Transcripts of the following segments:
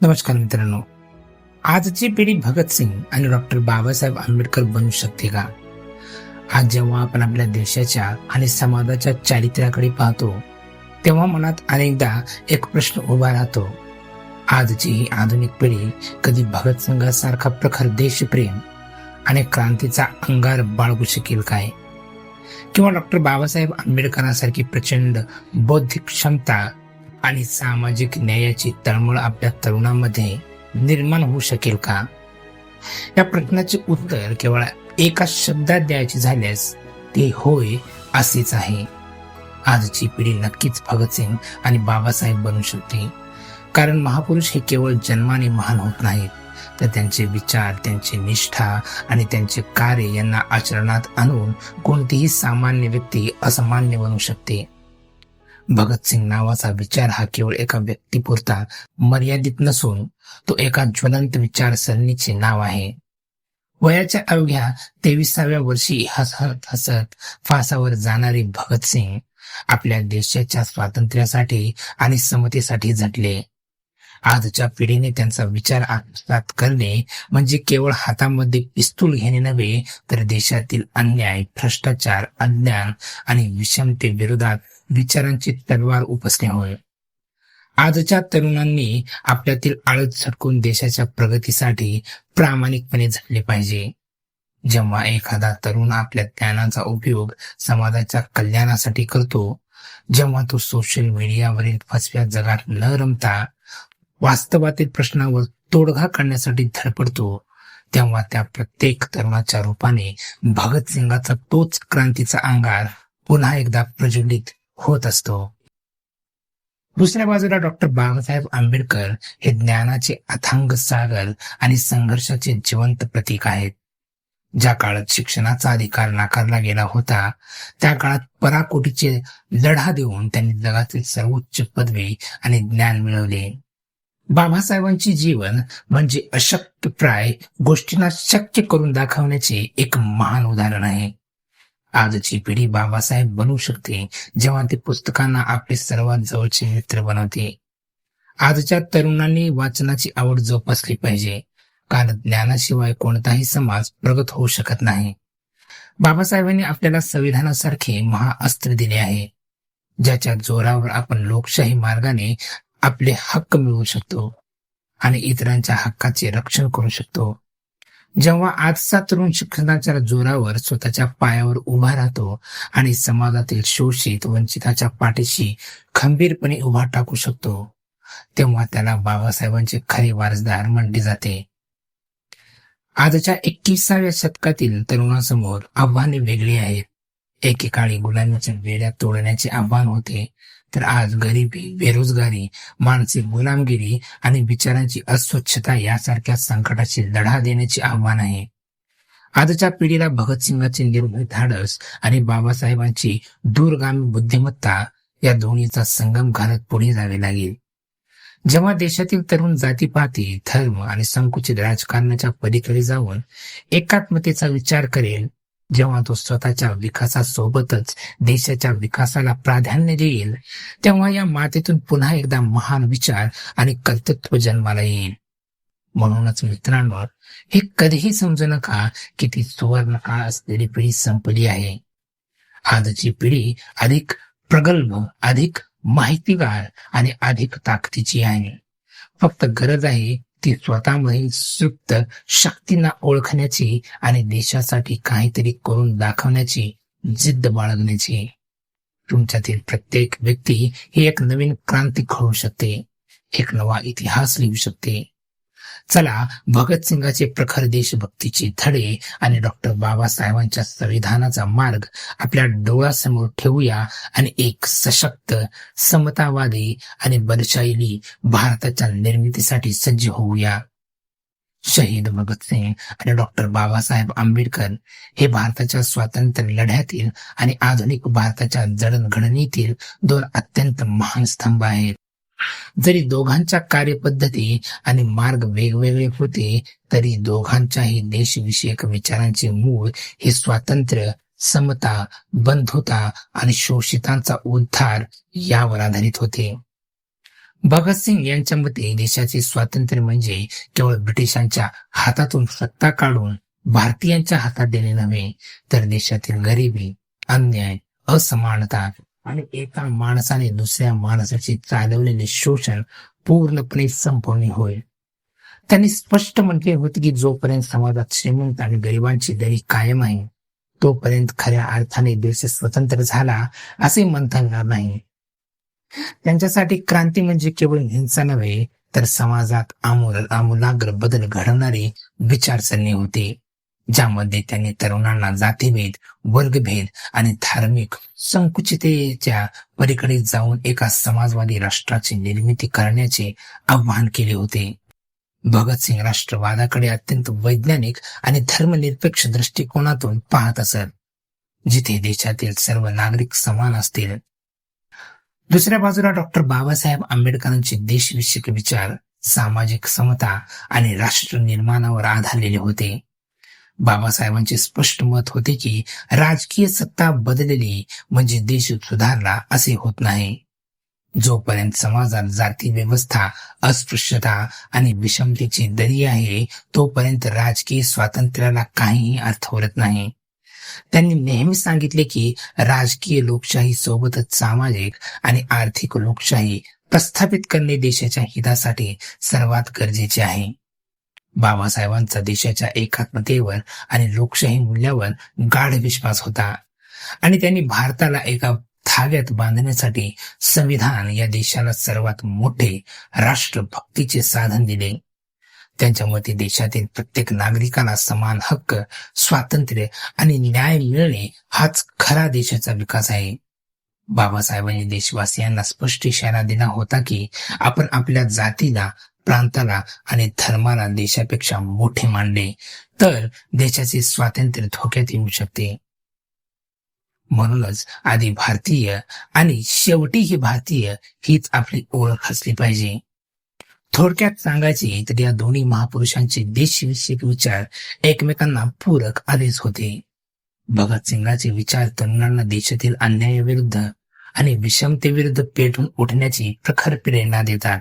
नमस्कार मित्रांनो. आजची पिढी भगतसिंग आणि डॉक्टर बाबासाहेब आंबेडकर बनू शकते का? आज जेव्हा आपण आपल्या देशाच्या आणि समाजाच्या चारित्र्याकडे पाहतो तेव्हा मनात अनेकदा एक प्रश्न उभा राहतो. आजची ही आधुनिक पिढी कधी भगतसिंगासारखा प्रखर देशप्रेम आणि क्रांतीचा अंगार बाळगू शकेल काय? किंवा डॉक्टर बाबासाहेब आंबेडकरांसारखी प्रचंड बौद्धिक क्षमता आणि सामाजिक न्यायाची तळमळ आपल्या तरुणांमध्ये निर्माण होऊ शकेल का? या प्रश्नाचे उत्तर केवळ एका शब्दात द्यायचे झाल्यास ते होय असेच आहे. आजची पिढी नक्कीच भगतसिंग आणि बाबासाहेब बनू शकते, कारण महापुरुष हे केवळ जन्माने महान होत नाहीत, तर त्यांचे विचार, त्यांची निष्ठा आणि त्यांचे कार्य यांना आचरणात आणून कोणतीही सामान्य व्यक्ती असामान्य बनू शकते. भगतसिंग नावाचा विचार हा केवळ एका व्यक्तीपुरता मर्यादित नसून तो एका ज्वलंत विचारसरणीचे नाव आहे. वयाच्या अवघ्या 23व्या वर्षी हसत हसत फासावर जाणारे भगतसिंग आपल्या देशाच्या स्वातंत्र्यासाठी आणि समतेसाठी झटले. आजच्या पिढीने त्यांचा विचार आत्मसात करणे म्हणजे केवळ हातामध्ये पिस्तूल घेणे नव्हे, तर देशातील अन्याय, भ्रष्टाचार, अज्ञान आणि विषमतेविरोधात विचारांची तलवार उपसणे होय. आजच्या तरुणांनी आपल्यातील आळस झटकून देशाच्या प्रगतीसाठी प्रामाणिकपणे झटले पाहिजे. जेव्हा एखादा तरुण आपल्या ज्ञानाचा उपयोग समाजाच्या कल्याणासाठी करतो, जेव्हा तो सोशल मीडियावरील फसव्या जगात न रमता वास्तवातील प्रश्नावर तोडगा काढण्यासाठी धडपडतो, तेव्हा त्या प्रत्येक तरुणाच्या रूपाने भगतसिंगाचा तोच क्रांतीचा अंगार पुन्हा एकदा प्रज्वलित होत असतो. दुसऱ्या बाजूला डॉक्टर बाबासाहेब आंबेडकर हे ज्ञानाचे अथांग सागर आणि संघर्षाचे जिवंत प्रतीक आहेत. ज्या काळात शिक्षणाचा अधिकार नाकारला गेला होता, त्या काळात पराकोटीचे लढा देऊन त्यांनी जगातील सर्वोच्च पदवी आणि ज्ञान मिळवले. बाबासाहेबांचे जीवन म्हणजे अशक्यप्राय गोष्टींना शक्य करून दाखवण्याचे एक महान उदाहरण आहे. आजची पिढी बाबासाहेब बनू शकते जेव्हा ती पुस्तकांना आपले सर्वात जवळचे मित्र बनवते. आजच्या तरुणांनी वाचनाची आवड जोपासली पाहिजे, कारण ज्ञानाशिवाय कोणताही समाज प्रगत होऊ शकत नाही. बाबासाहेबांनी आपल्याला संविधानासारखे महाअस्त्र दिले आहे, ज्याच्या जोरावर आपण लोकशाही मार्गाने आपले हक्क मिळवू शकतो आणि इतरांच्या हक्काचे रक्षण करू शकतो. जेव्हा आजचा तरुण शिक्षणाच्या जोरावर स्वतःच्या पायावर उभा राहतो आणि समाजातील शोषित वंचिताच्या पाठीशी खंबीरपणे उभा टाकू शकतो, तेव्हा त्याला बाबासाहेबांचे खरे वारसदार म्हटले जाते. आजच्या 21व्या शतकातील तरुणांसमोर आव्हाने वेगळी आहेत. एकेकाळी गुलामीच्या वेड्या तोडण्याचे आव्हान होते, तर आज गरिबी, बेरोजगारी, मानसिक गुलामगिरी आणि विचारांची अस्वच्छता यासारख्या संकटाशी लढा देण्याचे आव्हान आहे. आजच्या पिढीला भगतसिंगाचे निर्भय धाडस आणि बाबासाहेबांची दूरगामी बुद्धिमत्ता या दोन्हीचा संगम घालत पुढे जावे लागेल. जेव्हा देशातील तरुण जातीपाती, धर्म आणि संकुचित राजकारणाच्या पलीकडे जाऊन एकात्मतेचा विचार करेल, जेव्हा तो स्वतःच्या विकासासोबतच देशाच्या विकासाला प्राधान्य देईल, तेव्हा या मातेतून पुन्हा एकदा महान विचार आणि कर्तृत्व जन्माला येईल. म्हणूनच मित्रांनो, हे कधीही समजू नका की ती सुवर्ण काळ असलेली पिढी संपली आहे. आजची पिढी अधिक प्रगल्भ, अधिक माहितीगार आणि अधिक ताकदीची आहे. फक्त गरज आहे ती स्वतःमधील सुप्त शक्तींना ओळखण्याची आणि देशासाठी काहीतरी करून दाखवण्याची जिद्द बाळगण्याची. तुमच्यातील प्रत्येक व्यक्ती ही एक नवीन क्रांती घडवू शकते, एक नवा इतिहास लिहू शकते. चला, भगतसिंगाचे प्रखर देशभक्तीचे धडे आणि डॉक्टर बाबासाहेबांच्या संविधानाचा मार्ग आपल्या डोळ्यासमोर ठेवूया आणि एक सशक्त, समतावादी आणि बलशाली भारताच्या निर्मितीसाठी सज्ज होऊया. शहीद भगतसिंग आणि डॉक्टर बाबासाहेब आंबेडकर हे भारताच्या स्वातंत्र्य लढ्यातील आणि आधुनिक भारताच्या जडणघडणीतील दोन अत्यंत महान स्तंभ आहेत. जरी दोघांच्या कार्यपद्धती आणि मार्ग वेगवेगळे होते, तरी दोघांच्याही देशविषयक विचारांचे मूळ हे स्वातंत्र्य, समता, बंधुता आणि शोषितांचा उद्धार यावर आधारित होते. भगतसिंग यांच्या मते देशाचे स्वातंत्र्य म्हणजे केवळ ब्रिटिशांच्या हातातून सत्ता काढून भारतीयांच्या हातात देणे नव्हे, तर देशातील गरिबी, अन्याय, असमानता आणि एका माणसाने दुसऱ्या माणसाचे चालवलेले शोषण पूर्णपणे संपवणे होय. त्यांनी स्पष्ट म्हटले होते की जोपर्यंत समाजात श्रीमंत आणि गरिबांची दरी कायम आहे, तोपर्यंत खऱ्या अर्थाने देश स्वतंत्र झाला असे म्हणता येणार नाही. त्यांच्यासाठी क्रांती म्हणजे केवळ हिंसा नव्हे, तर समाजात आमूलाग्र बदल घडवणारी विचारसरणी होती, ज्यामध्ये त्यांनी तरुणांना जातीभेद, वर्गभेद आणि धार्मिक संकुचिततेच्या पलीकडे जाऊन एका समाजवादी राष्ट्राची निर्मिती करण्याचे आवाहन केले होते. भगतसिंग राष्ट्रवादाकडे अत्यंत वैज्ञानिक आणि धर्मनिरपेक्ष दृष्टिकोनातून पाहत असत, जिथे देशातील सर्व नागरिक समान असतील. दुसऱ्या बाजूला डॉक्टर बाबासाहेब आंबेडकरांचे देशविषयक विचार सामाजिक समता आणि राष्ट्र निर्माणावर आधारलेले होते. बाबासाहेबांचे स्पष्ट मत होते की राजकीय सत्ता बदलली म्हणजे देश सुधारला असे होत नाही. जोपर्यंत समाजात जाती व्यवस्था, अस्पृश्यता आणि विषमतेची दरी आहे, तोपर्यंत राजकीय स्वातंत्र्याला काहीही अर्थ उरत नाही. त्यांनी नेहमी सांगितले की राजकीय लोकशाही सोबतच सामाजिक आणि आर्थिक लोकशाही प्रस्थापित करणे देशाच्या हितासाठी सर्वात गरजेचे आहे. बाबासाहेबांचा देशाच्या एकात्मतेवर आणि लोकशाही मूल्यावर गाढ विश्वास होता आणि त्यांनी भारताला एका धाग्यात बांधण्यासाठी संविधान या देशाला सर्वात मोठे राष्ट्रभक्तीचे साधन दिले. त्यांच्या मते देशातील प्रत्येक नागरिकाला समान हक्क, स्वातंत्र्य आणि न्याय मिळणे हाच खरा देशाचा विकास आहे. बाबासाहेबांनी देशवासियांना स्पष्ट इशारा दिला होता की आपण आपल्या जातीला, प्रांताला आणि धर्माला देशापेक्षा मोठे मानले तर देशाचे स्वातंत्र्य धोक्यात येऊ शकते. म्हणूनच आधी भारतीय आणि शेवटीही भारतीय हीच आपली ओळख असली पाहिजे. थोडक्यात सांगायचे तर या दोन्ही महापुरुषांचे देशविषयक विचार एकमेकांना पूरक आधीच होते. भगतसिंगाचे विचार तरुणांना देशातील अन्यायाविरुद्ध आणि विषमतेविरुद्ध पेटून उठण्याची प्रखर प्रेरणा देतात,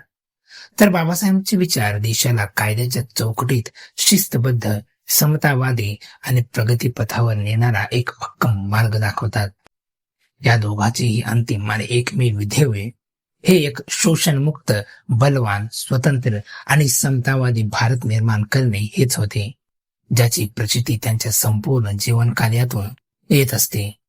तर बाबासाहेबांचे विचार देशाला कायद्याच्या चौकटीत शिस्तबद्ध, समतावादी आणि प्रगतीपथावर नेणारा एक भक्कम मार्ग दाखवतात. या दोघांचेही अंतिम आणि एकमेव ध्येय हे एक शोषणमुक्त, बलवान, स्वतंत्र आणि समतावादी भारत निर्माण करणे हेच होते, ज्याची प्रचिती त्यांच्या संपूर्ण जीवनकार्यातून येत असते.